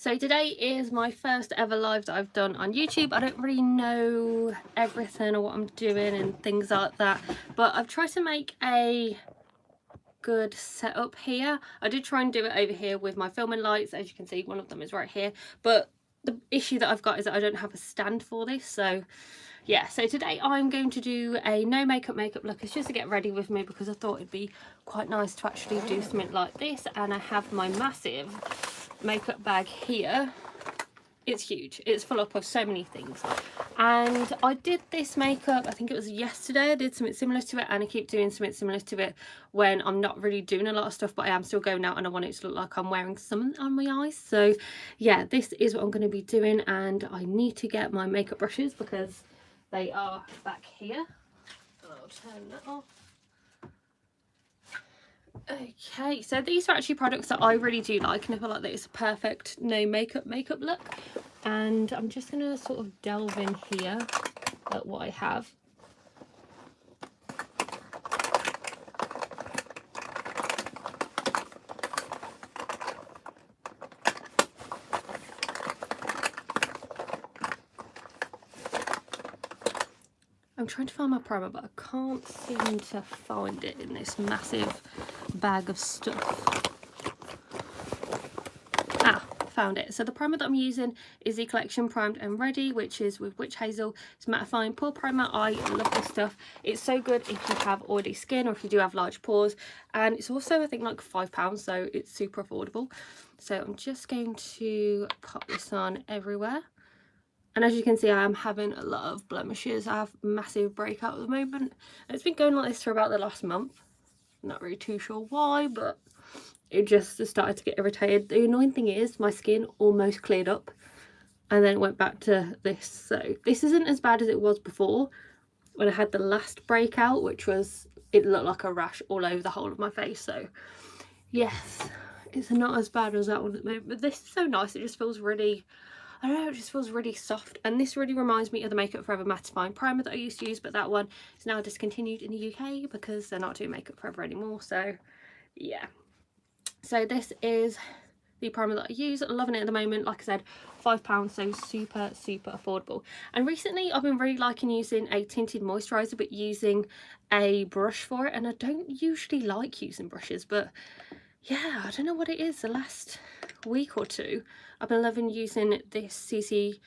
So today is my first ever live that I've done on YouTube. I don't really know everything or what I'm doing and things like that, but I've tried to make a good setup here. I did try and do it over here with my filming lights. As you can see, one of them is right here, but the issue that I've got is that I don't have a stand for this. So yeah, so today I'm going to do a no makeup look. It's just to get ready with me because I thought it'd be quite nice to actually do something like this. And I have my massive makeup bag here. It's huge, it's full up of so many things, and I did this makeup, I think it was yesterday. I did something similar to it, and I keep doing something similar to it when I'm not really doing a lot of stuff, but I am still going out and I want it to look like I'm wearing something on my eyes. So yeah, this is what I'm going to be doing, and I need to get my makeup brushes because they are back here. I'll turn that off. Okay, so these are actually products that I really do like, and I feel like that it's a perfect no makeup look. And I'm just going to sort of delve in here at what I have. I'm trying to find my primer, but I can't seem to find it in this massive bag of stuff. Ah, found it. So the primer that I'm using is the Collection Primed and Ready, which is with Witch Hazel. It's mattifying pore primer. I love this stuff. It's so good if you have oily skin or if you do have large pores, and it's also I think like £5, so it's super affordable. So I'm just going to pop this on everywhere. And as you can see, I am having a lot of blemishes. I have massive breakout at the moment. It's been going like this for about the last month. I'm not really too sure why, but it just started to get irritated. The annoying thing is my skin almost cleared up and then it went back to this. So this isn't as bad as it was before when I had the last breakout, which was, it looked like a rash all over the whole of my face. So yes, it's not as bad as that one at the moment, but this is so nice. It just feels really, I don't know, it just feels really soft. And this really reminds me of the Makeup Forever mattifying primer that I used to use, but that one is now discontinued in the UK because they're not doing Makeup Forever anymore. So yeah, so this is the primer that I use. I'm loving it at the moment. Like I said, £5, so super affordable. And recently I've been really liking using a tinted moisturiser, but using a brush for it. And I don't usually like using brushes, but yeah, I don't know what it is. The last week or two I've been loving using this CC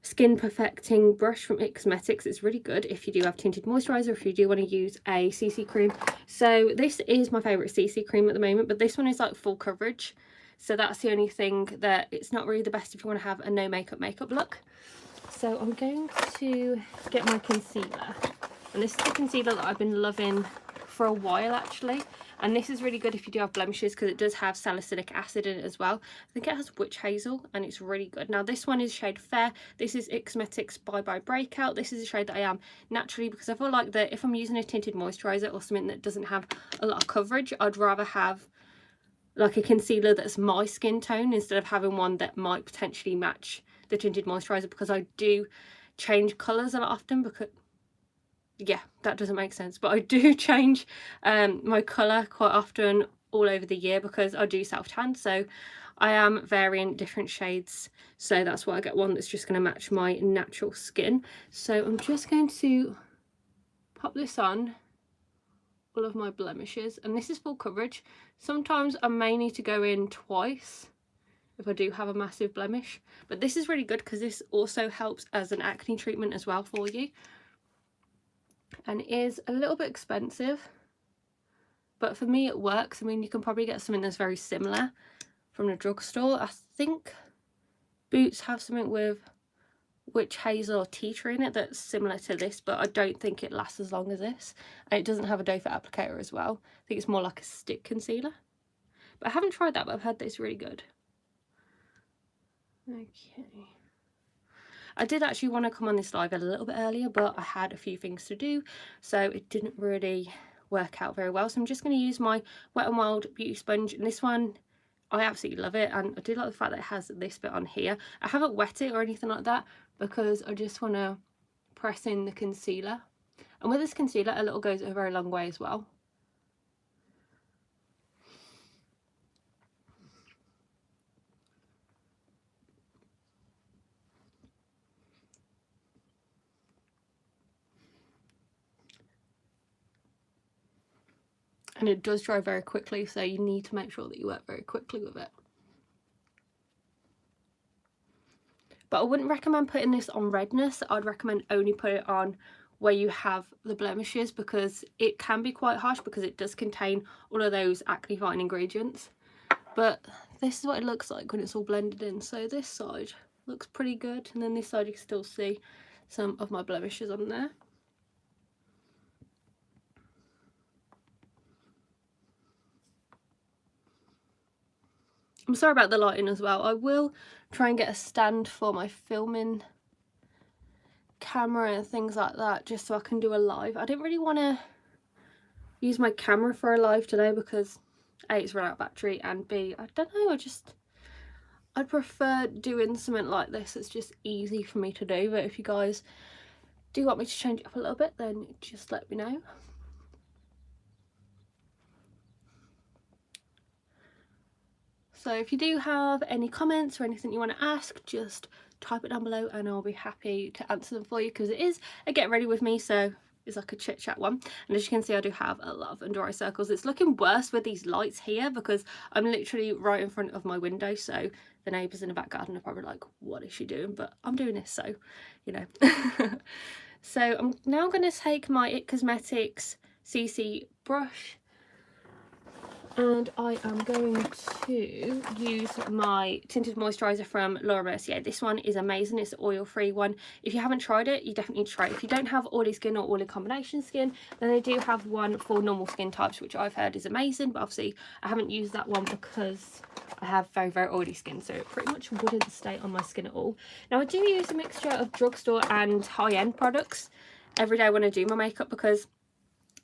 Skin Perfecting brush from IT Cosmetics. It's really good if you do have tinted moisturiser, if you do want to use a CC cream. So this is my favourite CC cream at the moment, but this one is like full coverage. So that's the only thing that it's not really the best if you want to have a no makeup look. So I'm going to get my concealer. And this is the concealer that I've been loving for a while actually. And this is really good if you do have blemishes because it does have salicylic acid in it as well. I think it has Witch Hazel and it's really good. Now this one is shade Fair. This is IT Cosmetics Bye Bye Breakout. This is a shade that I am naturally, because I feel like that if I'm using a tinted moisturiser or something that doesn't have a lot of coverage, I'd rather have like a concealer that's my skin tone instead of having one that might potentially match the tinted moisturiser, because I do change colours a lot often. Because yeah, that doesn't make sense, but I do change my colour quite often all over the year because I do self tan, so I am varying different shades. So that's why I get one that's just going to match my natural skin. So I'm just going to pop this on all of my blemishes, and this is full coverage. Sometimes I may need to go in twice if I do have a massive blemish, but this is really good because this also helps as an acne treatment as well for you, and it is a little bit expensive, but for me it works. I mean, you can probably get something that's very similar from the drugstore. I think Boots have something with Witch Hazel or tea tree in it that's similar to this, but I don't think it lasts as long as this, and it doesn't have a doe foot applicator as well. I think it's more like a stick concealer, but I haven't tried that, but I've heard that it's really good. Okay, I did actually want to come on this live a little bit earlier, but I had a few things to do, so it didn't really work out very well. So I'm just going to use my Wet n Wild beauty sponge, and this one I absolutely love it, and I do like the fact that it has this bit on here. I haven't wet it or anything like that because I just want to press in the concealer, and with this concealer a little goes a very long way as well. and it does dry very quickly, so you need to make sure that you work very quickly with it. But I wouldn't recommend putting this on redness. I'd recommend only put it on where you have the blemishes, because it can be quite harsh because it does contain all of those acne fighting ingredients. But this is what it looks like when it's all blended in. So this side looks pretty good, and then this side you can still see some of my blemishes on there. I'm sorry about the lighting as well. I will try and get a stand for my filming camera and things like that, just so I can do a live. I didn't really want to use my camera for a live today because A, it's run out of battery, and B, I don't know, I'd prefer doing something like this. It's just easy for me to do. But if you guys do want me to change it up a little bit, then just let me know. So if you do have any comments or anything you want to ask, just type it down below and I'll be happy to answer them for you, because it is a get ready with me, so it's like a chit chat one. And as you can see, I do have a lot of under eye circles. It's looking worse with these lights here because I'm literally right in front of my window, so the neighbours in the back garden are probably like, what is she doing? But I'm doing this, so you know. So I'm now going to take my It Cosmetics CC brush, and I am going to use my tinted moisturiser from Mercier. This one is amazing. It's an oil-free one. If you haven't tried it, you definitely need to try it. If you don't have oily skin or oily combination skin, then they do have one for normal skin types, which I've heard is amazing. But obviously, I haven't used that one because I have very, very oily skin, so it pretty much wouldn't stay on my skin at all. Now, I do use a mixture of drugstore and high-end products every day when I do my makeup, because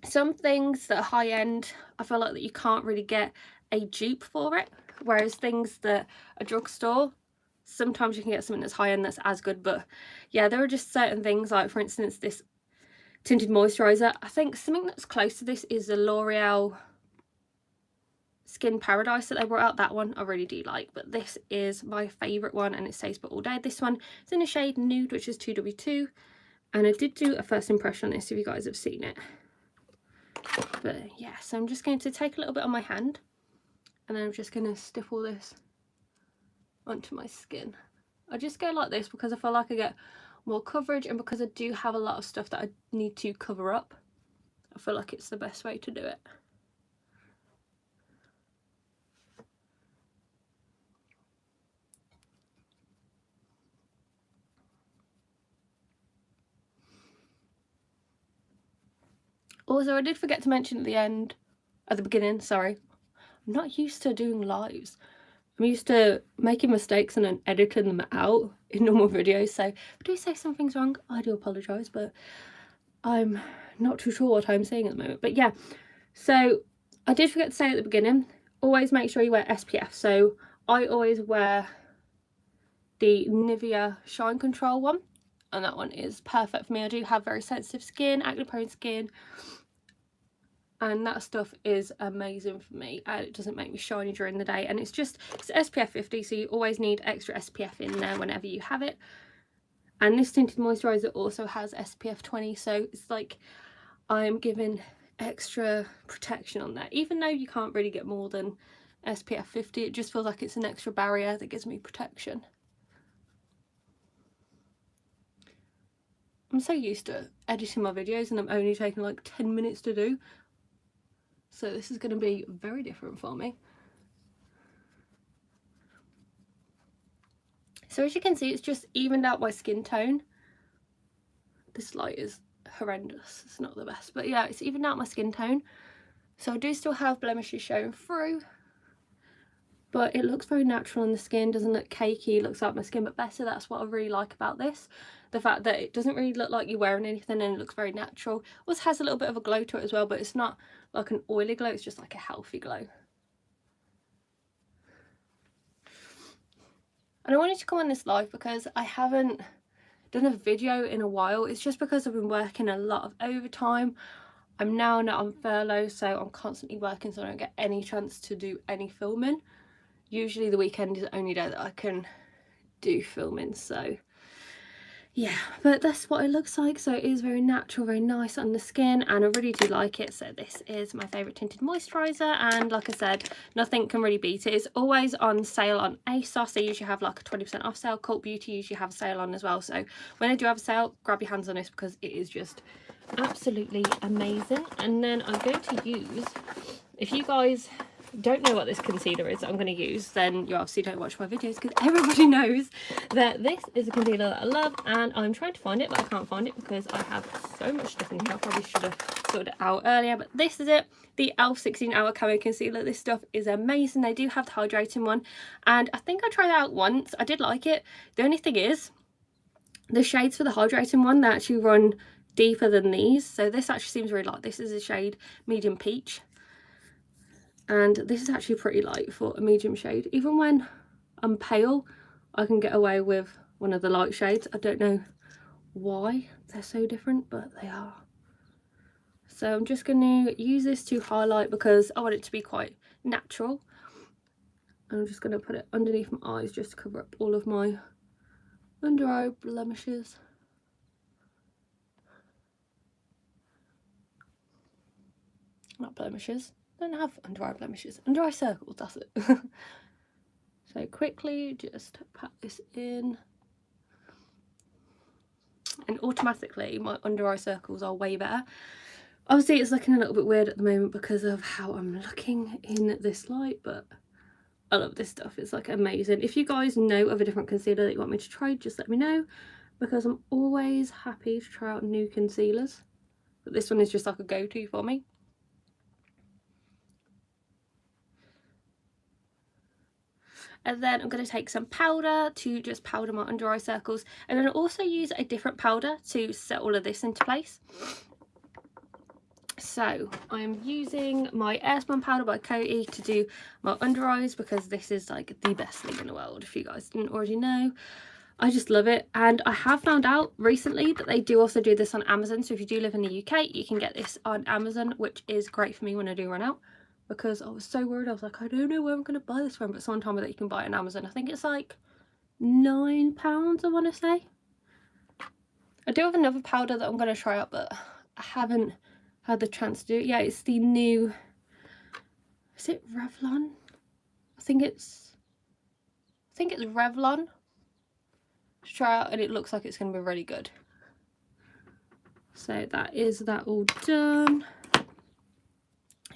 some things that are high end, I feel like that you can't really get a dupe for it, whereas things that are drugstore, sometimes you can get something that's high end that's as good. But yeah, there are just certain things, like for instance this tinted moisturiser. I think something that's close to this is the L'Oreal Skin Paradise that they brought out. That one I really do like, but this is my favourite one, and it stays put all day. This one is in a shade Nude, which is 2W2, and I did do a first impression on this if you guys have seen it. But yeah, so I'm just going to take a little bit on my hand, and then I'm just going to stiff all this onto my skin. I just go like this because I feel like I get more coverage, and because I do have a lot of stuff that I need to cover up, I feel like it's the best way to do it. Also, I did forget to mention at the beginning, sorry, I'm not used to doing lives. I'm used to making mistakes and then editing them out in normal videos, so if I do say some things wrong, I do apologise, but I'm not too sure what I'm saying at the moment. But yeah, so I did forget to say at the beginning, always make sure you wear SPF. So I always wear the Nivea Shine Control one, and that one is perfect for me. I do have very sensitive skin, acne prone skin, and that stuff is amazing for me, and it doesn't make me shiny during the day, and it's SPF 50, so you always need extra SPF in there whenever you have it. And this tinted moisturiser also has SPF 20, so it's like I'm giving extra protection on that. Even though you can't really get more than SPF 50, it just feels like it's an extra barrier that gives me protection. I'm so used to editing my videos and I'm only taking like 10 minutes to do. So this is going to be very different for me. So as you can see, it's just evened out my skin tone. This light is horrendous, it's not the best, but yeah, it's evened out my skin tone. So I do still have blemishes showing through, but it looks very natural on the skin, doesn't look cakey, it looks like my skin but better. That's what I really like about this, the fact that it doesn't really look like you're wearing anything and it looks very natural. It also has a little bit of a glow to it as well, but it's not like an oily glow, it's just like a healthy glow. And I wanted to come on this live because I haven't done a video in a while. It's just because I've been working a lot of overtime. I'm now not on furlough, so I'm constantly working, so I don't get any chance to do any filming. Usually the weekend is the only day that I can do filming, so yeah, but that's what it looks like. So it is very natural, very nice on the skin, and I really do like it. So this is my favourite tinted moisturiser, and like I said, nothing can really beat it. It's always on sale on ASOS. They usually have like a 20% off sale. Cult Beauty usually have a sale on as well. So when they do have a sale, grab your hands on this because it is just absolutely amazing. And then I'm going to use, if you guys don't know what this concealer is that I'm going to use, then you obviously don't watch my videos, because everybody knows that this is a concealer that I love, and I'm trying to find it but I can't find it because I have so much stuff in here. I probably should have sorted it out earlier, but this is it, the e.l.f. 16 Hour Camo Concealer. This stuff is amazing. They do have the hydrating one, and I think I tried it out once. I did like it. The only thing is, the shades for the hydrating one, they actually run deeper than these. So this actually seems really light. This is a shade Medium Peach, and this is actually pretty light for a medium shade. Even when I'm pale, I can get away with one of the light shades. I don't know why they're so different, but they are. So I'm just going to use this to highlight because I want it to be quite natural. And I'm just going to put it underneath my eyes just to cover up all of my under eye blemishes. Not blemishes. Don't have under eye blemishes, under eye circles, that's it. So quickly just pat this in, and automatically my under eye circles are way better. Obviously it's looking a little bit weird at the moment because of how I'm looking in this light, but I love this stuff. It's like amazing. If you guys know of a different concealer that you want me to try, just let me know, because I'm always happy to try out new concealers, but this one is just like a go-to for me. And then I'm going to take some powder to just powder my under eye circles, and then I'll also use a different powder to set all of this into place. So I'm using my Airspun powder by Coty to do my under eyes, because this is like the best thing in the world, if you guys didn't already know. I just love it, and I have found out recently that they do also do this on Amazon. So if you do live in the UK, you can get this on Amazon, which is great for me when I do run out, because I was so worried. I was like, I don't know where I'm going to buy this from, but someone told me that you can buy it on Amazon. I think it's like £9, I want to say. I do have another powder that I'm going to try out, but I haven't had the chance to do it. Yeah, it's the new, is it Revlon? I think it's Revlon. To try out, and it looks like it's going to be really good. So that is that all done.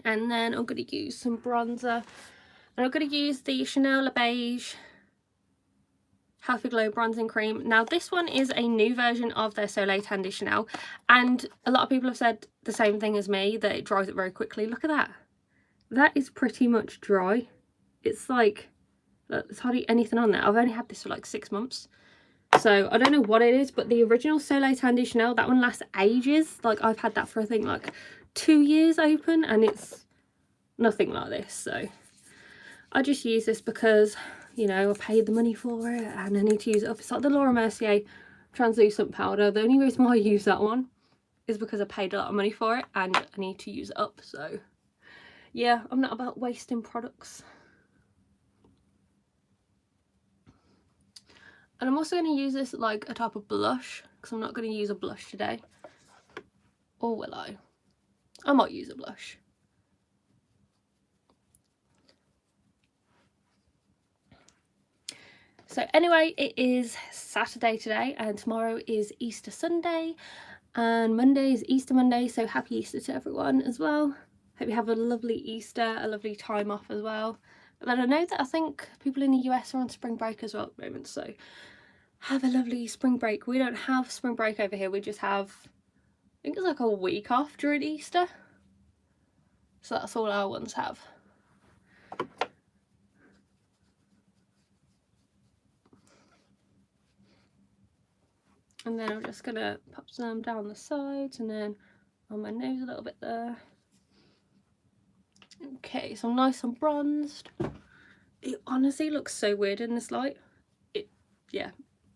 And then I'm going to use some bronzer, and I'm going to use the Chanel Beige Healthy Glow Bronzing Cream. Now this one is a new version of their Soleil Tan de Chanel, and a lot of people have said the same thing as me, that it dries it very quickly. Look at that. That is pretty much dry. It's like, there's hardly anything on there. I've only had this for like 6 months. So I don't know what it is, but the original Soleil Tan de Chanel, that one lasts ages. Like I've had that for I think like 2 years open, and it's nothing like this. So I just use this because, you know, I paid the money for it and I need to use it up. It's like the Laura Mercier translucent powder. The only reason why I use that one is because I paid a lot of money for it and I need to use it up. So yeah, I'm not about wasting products. And I'm also going to use this like a type of blush, because I'm not going to use a blush today. Or will I? I might use a blush. So anyway, it is Saturday today, and tomorrow is Easter Sunday, and Monday is Easter Monday, so happy Easter to everyone as well. Hope you have a lovely Easter, a lovely time off as well. And then I know that I think people in the US are on spring break as well at the moment, so have a lovely spring break. We don't have spring break over here, we just have, I think it's like a week off during Easter. So that's all our ones have. And then I'm just gonna pop some down the sides and then on my nose a little bit there. Okay, so I'm nice and bronzed. It honestly looks so weird in this light. Yeah,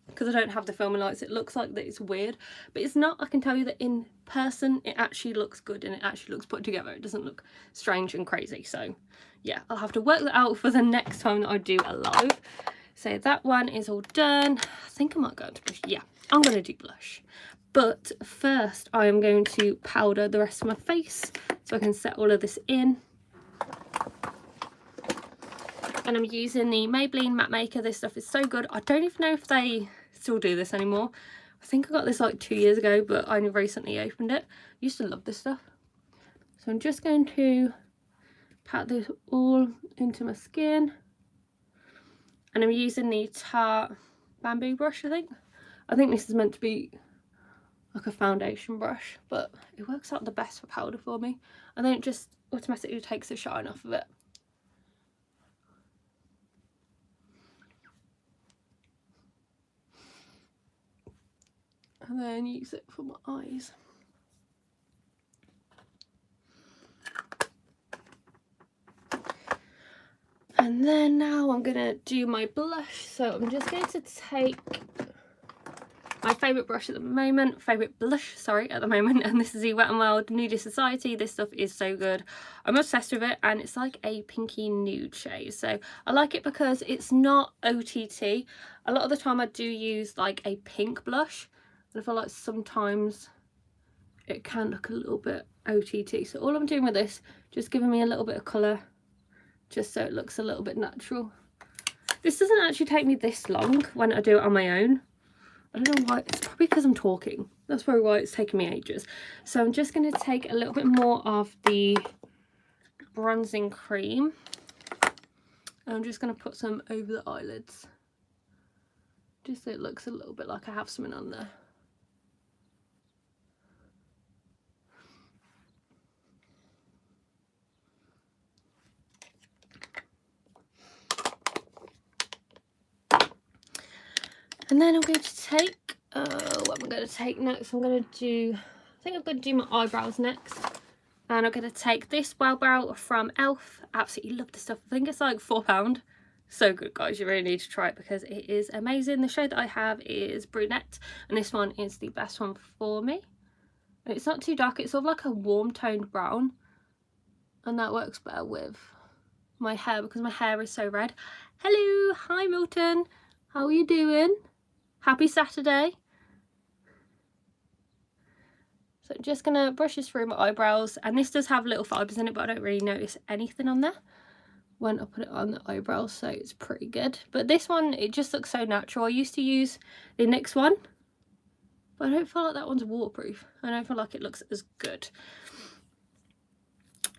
because I don't have the filming lights, it looks like that it's weird, but it's not. I can tell you that in person it actually looks good and it actually looks put together. It doesn't look strange and crazy. So yeah, I'll have to work that out for the next time that I do a live. So that one is all done. I think I might go into blush. Yeah, I'm going to do blush. But first I am going to powder the rest of my face so I can set all of this in. And I'm using the Maybelline Matte Maker. This stuff is so good. I don't even know if they still do this anymore. I think I got this like 2 years ago, but I only recently opened it. I used to love this stuff. So I'm just going to pat this all into my skin. And I'm using the Tarte bamboo brush, I think. I think this is meant to be like a foundation brush, but it works out the best for powder for me. And then it just automatically takes the shine off of it. And then use it for my eyes. And then now I'm going to do my blush. So I'm just going to take my favourite brush at the moment, favourite blush, sorry, at the moment, and this is the Wet n Wild Nudist Society. This stuff is so good. I'm obsessed with it, and it's like a pinky nude shade. So I like it because it's not OTT. A lot of the time I do use like a pink blush, and I feel like sometimes it can look a little bit OTT. So all I'm doing with this, just giving me a little bit of colour, just so it looks a little bit natural. This doesn't actually take me this long when I do it on my own. I don't know why, it's probably because I'm talking. That's probably why it's taking me ages. So I'm just going to take a little bit more of the bronzing cream. And I'm just going to put some over the eyelids. Just so it looks a little bit like I have something on there. And then I'm going to take, what am I going to take next? I'm going to do, I think I'm going to do my eyebrows next. And I'm going to take this brow brow from e.l.f. Absolutely love this stuff. I think it's like £4. So good, guys. You really need to try it because it is amazing. The shade that I have is Brunette, and this one is the best one for me. It's not too dark. It's sort of like a warm toned brown, and that works better with my hair because my hair is so red. Hello, hi Milton. How are you doing? Happy Saturday. So I'm just gonna brush this through my eyebrows, and this does have little fibres in it, but I don't really notice anything on there when I put it on the eyebrows, so it's pretty good. But this one, it just looks so natural. I used to use the NYX one, but I don't feel like that one's waterproof. I don't feel like it looks as good.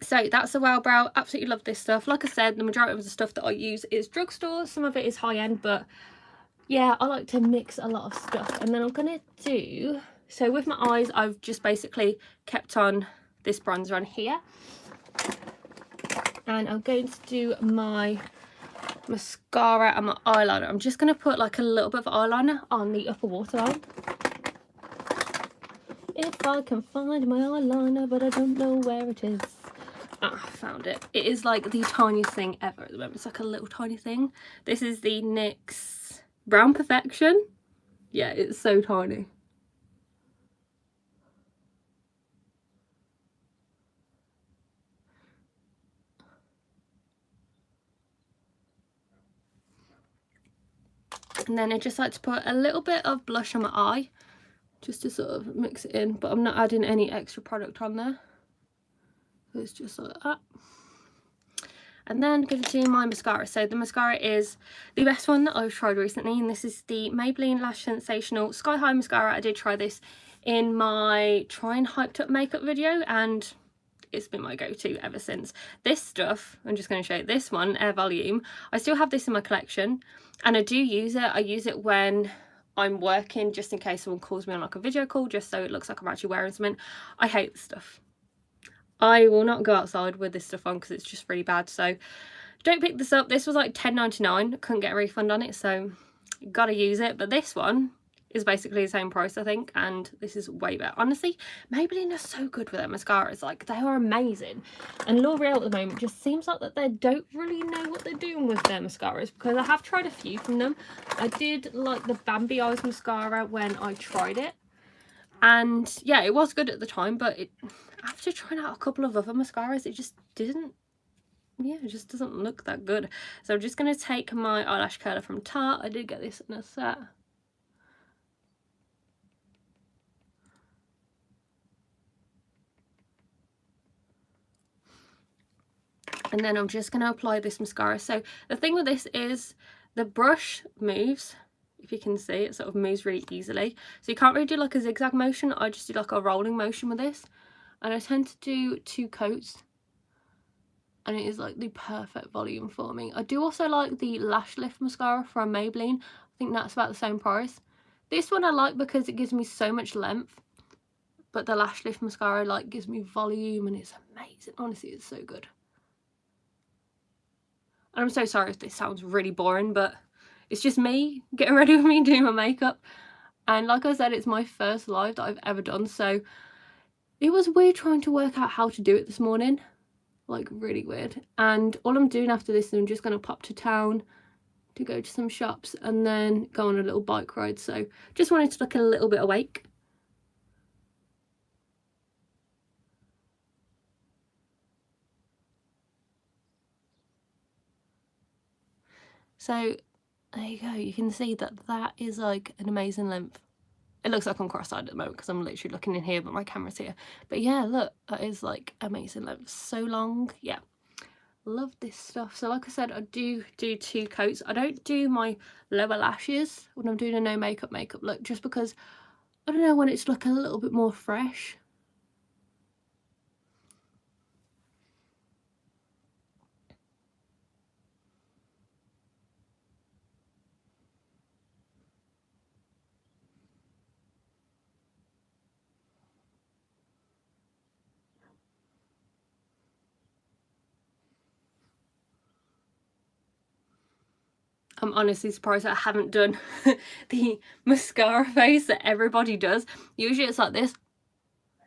So that's the Wow Brow. Absolutely love this stuff. Like I said, the majority of the stuff that I use is drugstore. Some of it is high-end, but yeah, I like to mix a lot of stuff. And then I'm gonna do, so with my eyes, I've just basically kept on this bronzer on here. And I'm going to do my mascara and my eyeliner. I'm just going to put like a little bit of eyeliner on the upper waterline. If I can find my eyeliner, but I don't know where it is. Ah, I found it. It is like the tiniest thing ever at the moment. It's like a little tiny thing. This is the NYX Brown Perfection. Yeah, it's so tiny. And then I just like to put a little bit of blush on my eye, just to sort of mix it in, but I'm not adding any extra product on there. So it's just like that. And then I'm going to do my mascara. So the mascara is the best one that I've tried recently, and this is the Maybelline Lash Sensational Sky High Mascara. I did try this in my Try and Hyped Up makeup video, and it's been my go-to ever since. This stuff, I'm just going to show you this one, Air Volume. I still have this in my collection, and I do use it. I use it when I'm working, just in case someone calls me on like a video call, just so it looks like I'm actually wearing something. I hate this stuff. I will not go outside with this stuff on because it's just really bad. So don't pick this up. This was like $10.99. Couldn't get a refund on it, so gotta use it. But this one is basically the same price, I think, and this is way better. Honestly, Maybelline are so good with their mascaras. Like, they are amazing. And L'Oreal at the moment just seems like that they don't really know what they're doing with their mascaras, because I have tried a few from them. I did like the Bambi Eyes mascara when I tried it, and yeah, it was good at the time, but after trying out a couple of other mascaras, it just didn't yeah, it just doesn't look that good. So I'm just going to take my eyelash curler from Tarte. I did get this in a set. And then I'm just going to apply this mascara. So the thing with this is the brush moves. If you can see, it sort of moves really easily. So you can't really do like a zigzag motion. I just do like a rolling motion with this. And I tend to do 2 coats. And it is like the perfect volume for me. I do also like the Lash Lift mascara from Maybelline. I think that's about the same price. This one I like because it gives me so much length. But the Lash Lift mascara like gives me volume and it's amazing. Honestly, it's so good. And I'm so sorry if this sounds really boring, but it's just me getting ready with me doing my makeup. And like I said, it's my first live that I've ever done, so it was weird trying to work out how to do it this morning. Like, really weird. And all I'm doing after this is I'm just going to pop to town to go to some shops and then go on a little bike ride. So just wanted to look a little bit awake. So there you go. You can see that that is like an amazing length. It looks like I'm cross-eyed at the moment because I'm literally looking in here, but my camera's here. But yeah, look, that is like amazing length. So long. Yeah, love this stuff. So like I said, I do 2 coats. I don't do my lower lashes when I'm doing a no makeup look, just because I don't know, when it's look a little bit more fresh. I'm honestly surprised that I haven't done the mascara face that everybody does. Usually it's like this.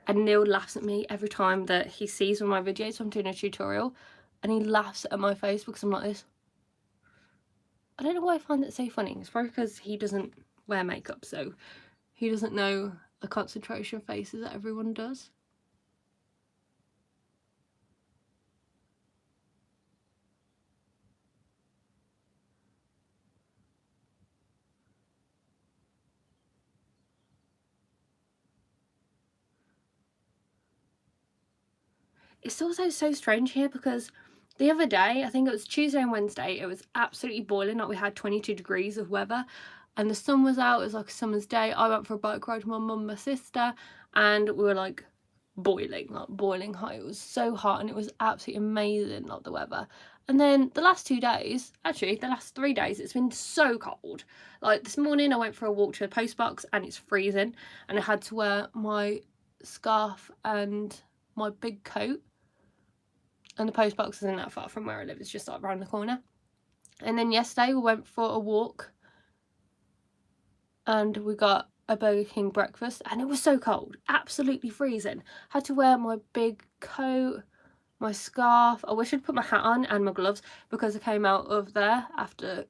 And Neil laughs at me every time that he sees one of my videos. So I'm doing a tutorial and he laughs at my face because I'm like this. I don't know why I find it so funny. It's probably because he doesn't wear makeup, so he doesn't know the concentration of faces that everyone does. It's also so strange here because the other day, I think it was Tuesday and Wednesday, it was absolutely boiling. Like, we had 22 degrees of weather and the sun was out. It was like a summer's day. I went for a bike ride with my mum and my sister and we were like boiling hot. It was so hot and it was absolutely amazing, like, the weather. And then the last 2 days, actually the last 3 days, it's been so cold. Like, this morning I went for a walk to the post box and it's freezing and I had to wear my scarf and my big coat. And the post box isn't that far from where I live, it's just like around the corner. And then yesterday we went for a walk and we got a Burger King breakfast and it was so cold, absolutely freezing. Had to wear my big coat, my scarf. I wish I'd put my hat on and my gloves because I came out of there after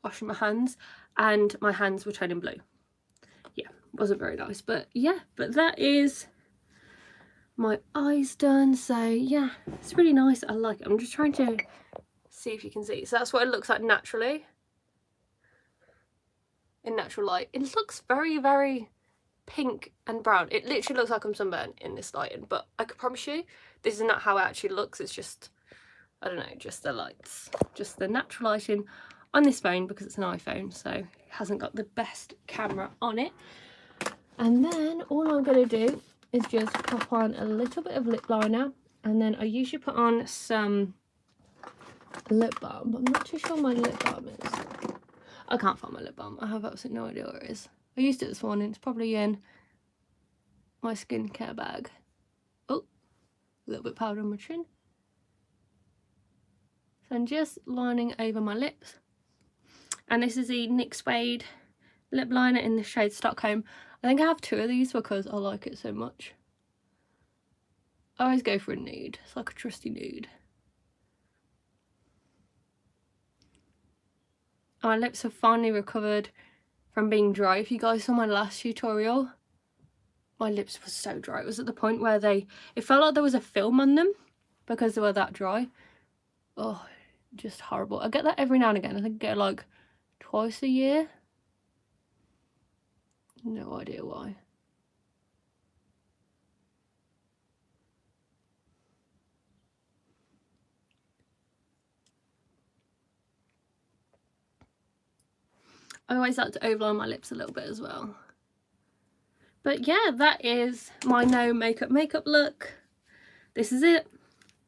washing my hands and my hands were turning blue. Yeah, wasn't very nice, but yeah, but that is my eyes done. So yeah, it's really nice. I like it. I'm just trying to see if you can see. So that's what it looks like naturally in natural light. It looks very, very pink and brown. It literally looks like I'm sunburned in this lighting, but I can promise you this is not how it actually looks. It's just, I don't know, just the lights, just the natural lighting on this phone because it's an iPhone, so it hasn't got the best camera on it. And then all I'm going to do is just pop on a little bit of lip liner, and then I usually put on some lip balm, but I'm not too sure my lip balm is. I can't find my lip balm. I have absolutely no idea where it is. I used it this morning. It's probably in my skincare bag. Oh, a little bit of powder on my chin. So I'm just lining over my lips. And this is the NYX Suede lip liner in the shade Stockholm. I think I have 2 of these because I like it so much. I always go for a nude. It's like a trusty nude. My lips have finally recovered from being dry. If you guys saw my last tutorial, my lips were so dry. It was at the point where it felt like there was a film on them because they were that dry. Oh, just horrible. I get that every now and again. I think I get it like twice a year. No idea why. I always like to overline my lips a little bit as well. But yeah, that is my no makeup look. This is it.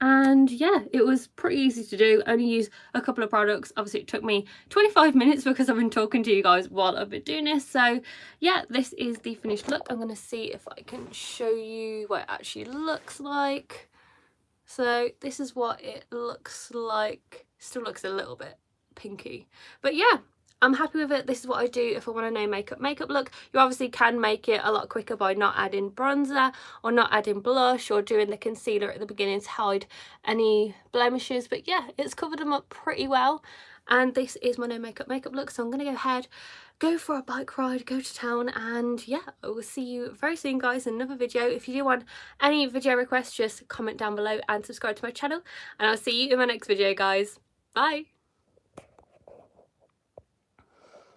And yeah, it was pretty easy to do. Only use a couple of products. Obviously it took me 25 minutes because I've been talking to you guys while I've been doing this. So yeah, this is the finished look. I'm going to see if I can show you what it actually looks like. So this is what it looks like. Still looks a little bit pinky, but yeah, I'm happy with it. This is what I do if I want a no makeup look. You obviously can make it a lot quicker by not adding bronzer or not adding blush or doing the concealer at the beginning to hide any blemishes. But yeah, it's covered them up pretty well. And this is my no makeup look. So I'm going to go ahead, go for a bike ride, go to town, and yeah, I will see you very soon, guys, in another video. If you do want any video requests, just comment down below and subscribe to my channel. And I'll see you in my next video, guys. Bye.